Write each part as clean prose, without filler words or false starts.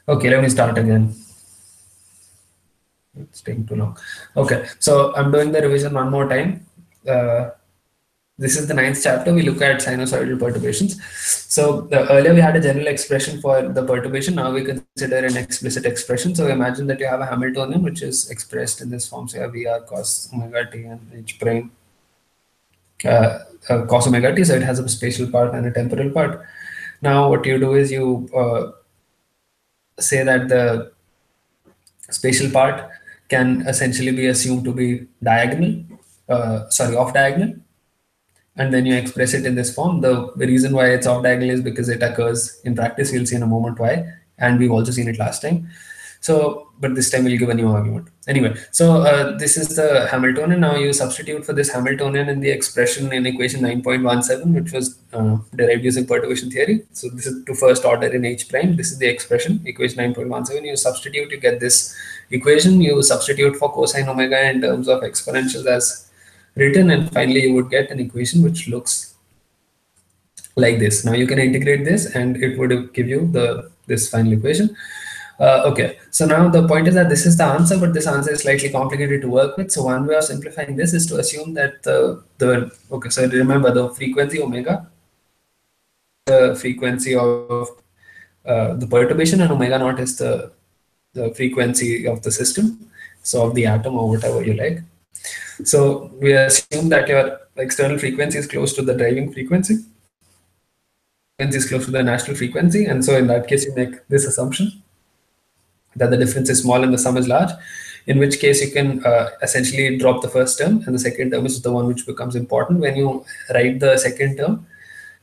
Okay, let me start again. It's taking too long. Okay, so I'm doing the revision one more time. Uh, this is the ninth chapter. We look at sinusoidal perturbations. So earlier we had a general expression for the perturbation. Now we consider an explicit expression. So imagine that you have a Hamiltonian, which is expressed in this form. So you have VR cos omega t and h prime cos omega t. So it has a spatial part and a temporal part. Now what you do is you say that the spatial part can essentially be assumed to be diagonal, off diagonal, and then you express it in this form. The reason why it's off diagonal is because it occurs in practice. We'll see in a moment why, and we've also seen it last time. So, but this time we'll give a new argument. Anyway, so this is the Hamiltonian. Now you substitute for this Hamiltonian in the expression in equation 9.17, which was derived using perturbation theory. So this is to first order in H prime. This is the expression, equation 9.17. You substitute, you get this equation. You substitute for cosine omega in terms of exponentials as written, and finally you would get an equation which looks like this. Now you can integrate this and it would give you this final equation. Okay, so now the point is that this is the answer, but this answer is slightly complicated to work with. So one way of simplifying this is to assume that okay, so remember the frequency omega, the frequency of the perturbation, and omega naught is the frequency of the system, so of the atom or whatever you like. So we assume that your external frequency is close to the driving frequency. Frequency is close to the natural frequency, and so in that case you make this assumption that the difference is small and the sum is large, in which case you can essentially drop the first term, and the second term is the one which becomes important when you write the second term.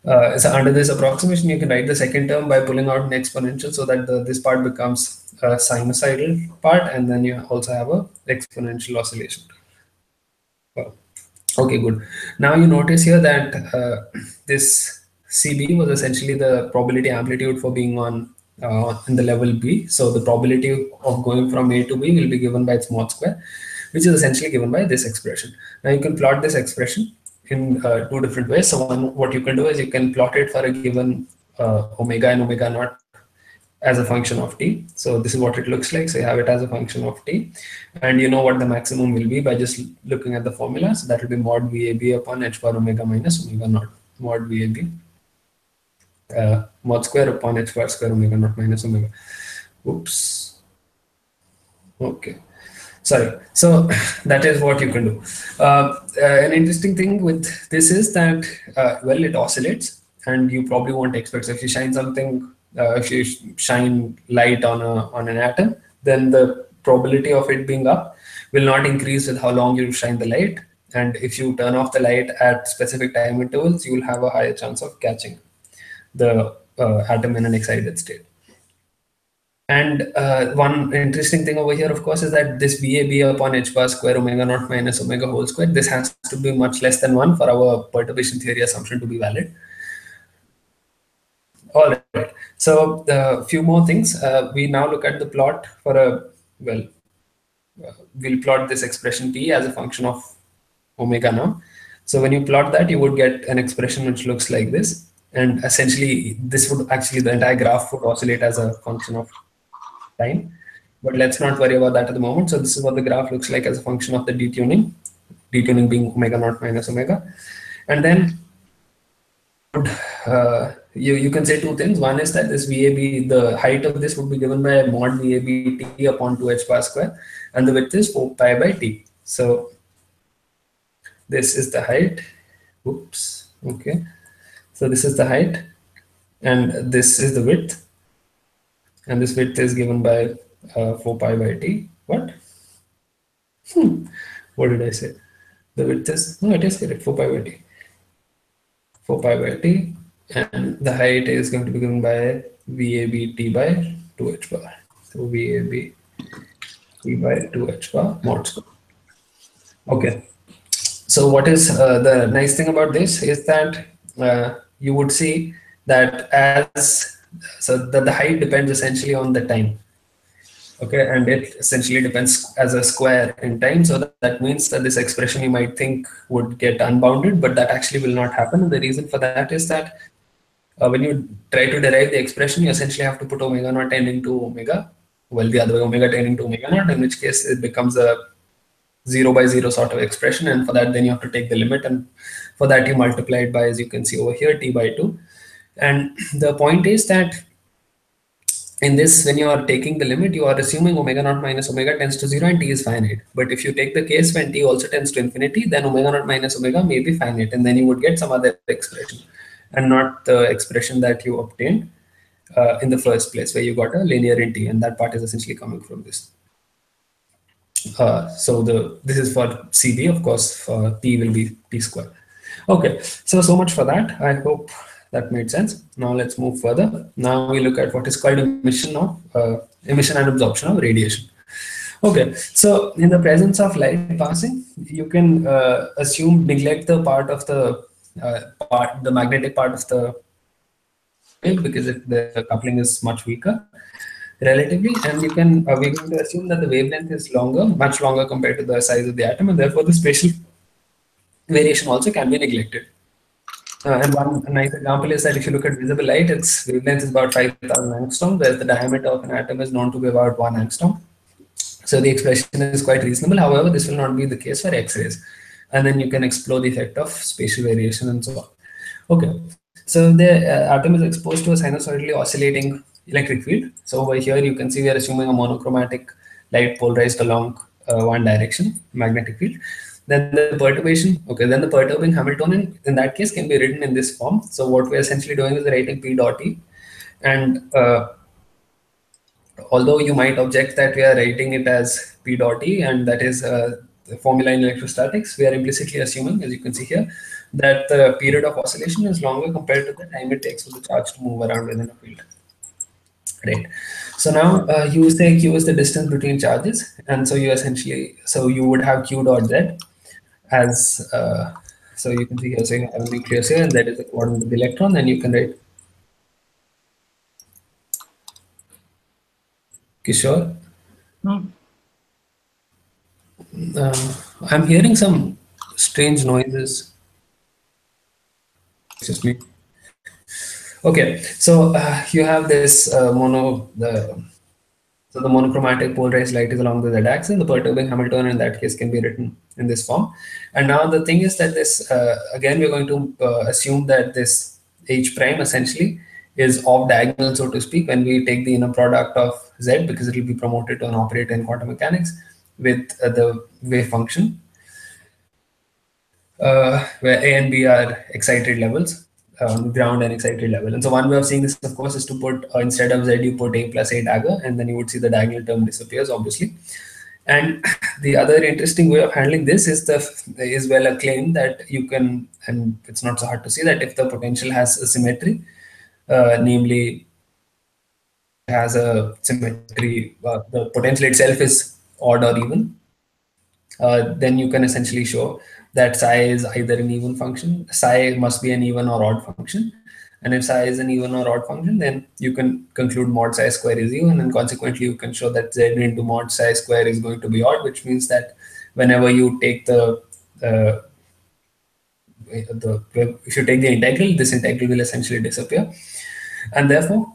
So under this approximation, you can write the second term by pulling out an exponential so that this part becomes a sinusoidal part, and then you also have a exponential oscillation. Okay, good. Now you notice here that this CB was essentially the probability amplitude for being on in the level B. So the probability of going from A to B will be given by its mod square, which is essentially given by this expression. Now you can plot this expression in two different ways. So one, what you can do is you can plot it for a given omega and omega naught as a function of t. So this is what it looks like. So you have it as a function of t, and you know what the maximum will be by just looking at the formula. So that will be mod VAB upon h bar omega minus omega naught, mod VAB mod square upon h bar square omega naught minus omega. Oops. Okay. Sorry. So that is what you can do. An interesting thing with this is that, well, it oscillates, and you probably won't expect. So if you shine something, if you shine light on an atom, then the probability of it being up will not increase with how long you shine the light. And if you turn off the light at specific time intervals, you will have a higher chance of catching the atom in an excited state. And one interesting thing over here, of course, is that this VAB upon h bar square omega naught minus omega whole square, this has to be much less than 1 for our perturbation theory assumption to be valid. All right. So a few more things. We now look at the plot for we'll plot this expression t as a function of omega now. So when you plot that, you would get an expression which looks like this. And essentially, this would actually, the entire graph would oscillate as a function of time. But let's not worry about that at the moment. So this is what the graph looks like as a function of the detuning being omega naught minus omega. And then you can say two things. One is that this VAB, the height of this would be given by mod VAB t upon 2h bar square, and the width is 4 pi by t. So this is the height. Oops. Okay. So this is the height, and this is the width, and this width is given by 4 pi by t. What? What did I say? The width is, no, it is correct, 4 pi by t. 4 pi by t, and the height is going to be given by VAB t by 2h bar. So VAB t by 2h bar mod square. Okay. So what is the nice thing about this is that you would see that the height depends essentially on the time. Okay, and it essentially depends as a square in time. So that means that this expression you might think would get unbounded, but that actually will not happen. And the reason for that is that when you try to derive the expression, you essentially have to put omega naught tending to omega, well, the other way, omega tending to omega naught, in which case it becomes a 0 by 0 sort of expression. And for that, then you have to take the limit. And for that, you multiply it by, as you can see over here, t by 2. And the point is that in this, when you are taking the limit, you are assuming omega naught minus omega tends to 0 and t is finite. But if you take the case when t also tends to infinity, then omega naught minus omega may be finite, and then you would get some other expression and not the expression that you obtained in the first place, where you got a linear in t, and that part is essentially coming from this. So this is for CB, of course, for P will be P square. Okay, so much for that. I hope that made sense. Now let's move further. Now we look at what is called emission and absorption of radiation. Okay, so in the presence of light passing, you can neglect the part of the magnetic part of the wave, because the coupling is much weaker relatively, and you can we're going to assume that the wavelength is much longer compared to the size of the atom, and therefore the spatial variation also can be neglected. And one nice example is that if you look at visible light, its wavelength is about 5,000 angstrom, whereas the diameter of an atom is known to be about 1 angstrom. So the expression is quite reasonable. However, this will not be the case for X-rays. And then you can explore the effect of spatial variation and so on. Okay, so the atom is exposed to a sinusoidally oscillating electric field. So over here, you can see we are assuming a monochromatic light polarized along one direction, magnetic field. Then the perturbation, then the perturbing Hamiltonian in that case can be written in this form. So what we're essentially doing is writing P dot E. And although you might object that we are writing it as P dot E, and that is the formula in electrostatics, we are implicitly assuming, as you can see here, that the period of oscillation is longer compared to the time it takes for the charge to move around within a field. Right. So now you say Q is the distance between charges, and so you would have Q dot Z as so you can see here, so you have a nucleus here, and that is the coordinate of the electron, and you can write Kishore. I'm hearing some strange noises. It's just me. Okay, so you have this so the monochromatic polarized light is along the z-axis, and the perturbing Hamiltonian in that case can be written in this form. And now the thing is that this, again, we're going to assume that this H prime essentially is off diagonal, so to speak, when we take the inner product of Z, because it will be promoted to an operator in quantum mechanics with the wave function, where A and B are excited levels. Ground and excited level. And so one way of seeing this, of course, is to put instead of Z, you put A plus A dagger, and then you would see the diagonal term disappears, obviously. And the other interesting way of handling this is a claim that you can, and it's not so hard to see, that if the potential has a symmetry, namely has a symmetry, the potential itself is odd or even, then you can essentially show that psi is either an even function. Psi must be an even or odd function. And if psi is an even or odd function, then you can conclude mod psi square is even, and consequently you can show that Z into mod psi square is going to be odd, which means that whenever you take if you take the integral, this integral will essentially disappear, and therefore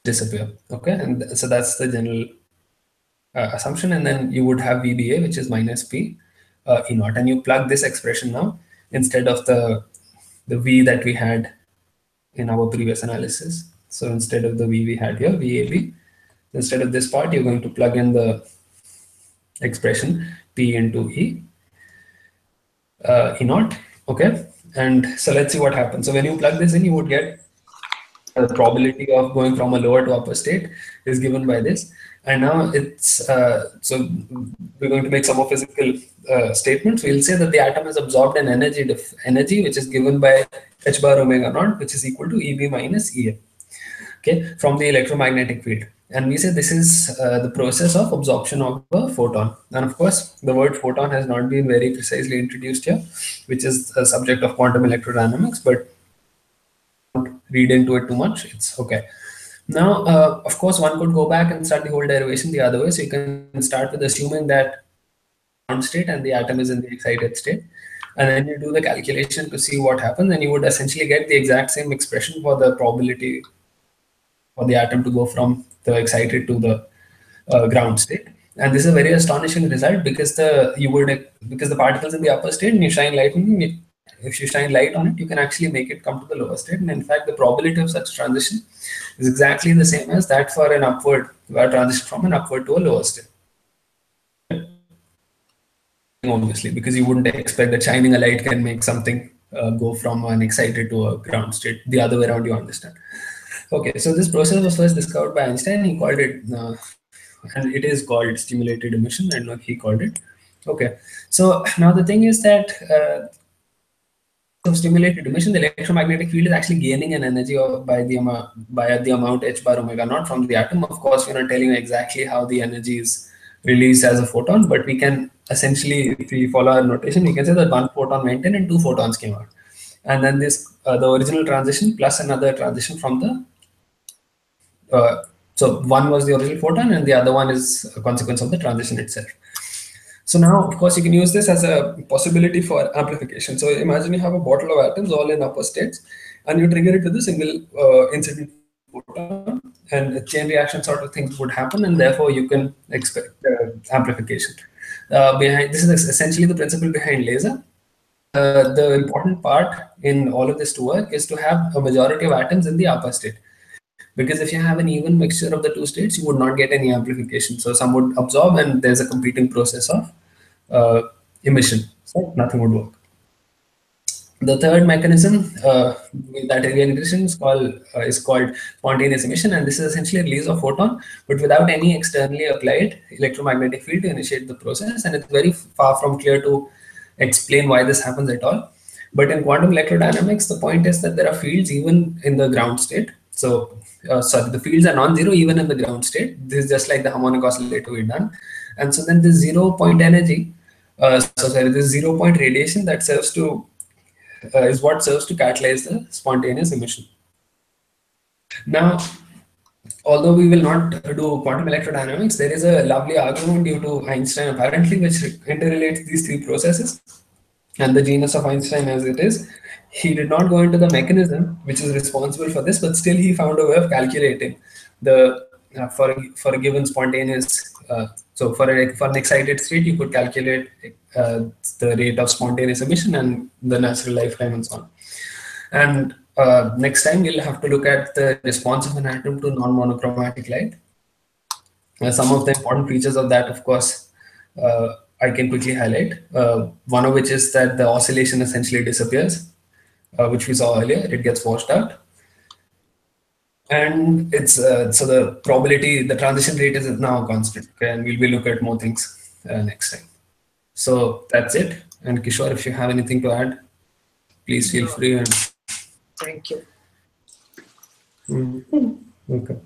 disappear. Okay, and so that's the general assumption. And then you would have VBA, which is minus P E naught, and you plug this expression now instead of the V that we had in our previous analysis. So instead of the V we had here, VAB, instead of this part, you're going to plug in the expression P into E naught. Okay, and so let's see what happens. So when you plug this in, you would get the probability of going from a lower to upper state is given by this. And now it's so we're going to make some more physical statements. We'll say that the atom has absorbed an energy which is given by h bar omega naught, which is equal to EB minus EA, okay, from the electromagnetic field. And we say this is the process of absorption of a photon. And of course, the word photon has not been very precisely introduced here, which is a subject of quantum electrodynamics, but don't read into it too much. It's okay. Now, of course, one could go back and start the whole derivation the other way. So you can start with assuming that ground state and the atom is in the excited state. and then you do the calculation to see what happens, and you would essentially get the exact same expression for the probability for the atom to go from the excited to the ground state. And this is a very astonishing result because the particles in the upper state, and you shine light on it, if you shine light on it, you can actually make it come to the lower state. And in fact, the probability of such transition is exactly the same as that for an upward transition from an upward to a lower state. Obviously, because you wouldn't expect that shining a light can make something go from an excited to a ground state. The other way around, you understand. Okay, so this process was first discovered by Einstein. He called it, and it is called stimulated emission, and he called it. Okay, so now the thing is that of stimulated emission, the electromagnetic field is actually gaining an energy by the amount h bar omega naught from the atom. Of course, we're not telling you exactly how the energy is released as a photon, but we can essentially, if we follow our notation, we can say that one photon went in and two photons came out. And then this, the original transition plus another transition from the, so one was the original photon and the other one is a consequence of the transition itself. So now, of course, you can use this as a possibility for amplification. So imagine you have a bottle of atoms all in upper states, and you trigger it with a single incident photon, and a chain reaction sort of things would happen, and therefore you can expect amplification. Behind this is essentially the principle behind laser. The important part in all of this to work is to have a majority of atoms in the upper state. Because if you have an even mixture of the two states, you would not get any amplification. So some would absorb, and there's a competing process of emission. So nothing would work. The third mechanism that regeneration is called spontaneous emission, and this is essentially a release of photon, but without any externally applied electromagnetic field to initiate the process. And it's very far from clear to explain why this happens at all. But in quantum electrodynamics, the point is that there are fields even in the ground state. So, sorry, the fields are non-zero even in the ground state. This is just like the harmonic oscillator we've done. And so then this 0 point energy, this 0 point radiation that serves to, is what serves to catalyze the spontaneous emission. Now, although we will not do quantum electrodynamics, there is a lovely argument due to Einstein apparently, which interrelates these three processes. And the genius of Einstein as it is, he did not go into the mechanism which is responsible for this, but still he found a way of calculating the for a given spontaneous. So for an excited state, you could calculate the rate of spontaneous emission and the natural lifetime and so on. And next time we'll have to look at the response of an atom to non-monochromatic light. Some of the important features of that, of course, I can quickly highlight. One of which is that the oscillation essentially disappears, which we saw earlier. It gets washed out. And it's so the probability, the transition rate is now constant. Okay, and we'll look at more things next time. So that's it. And Kishore, if you have anything to add, please feel free. And thank you. Okay.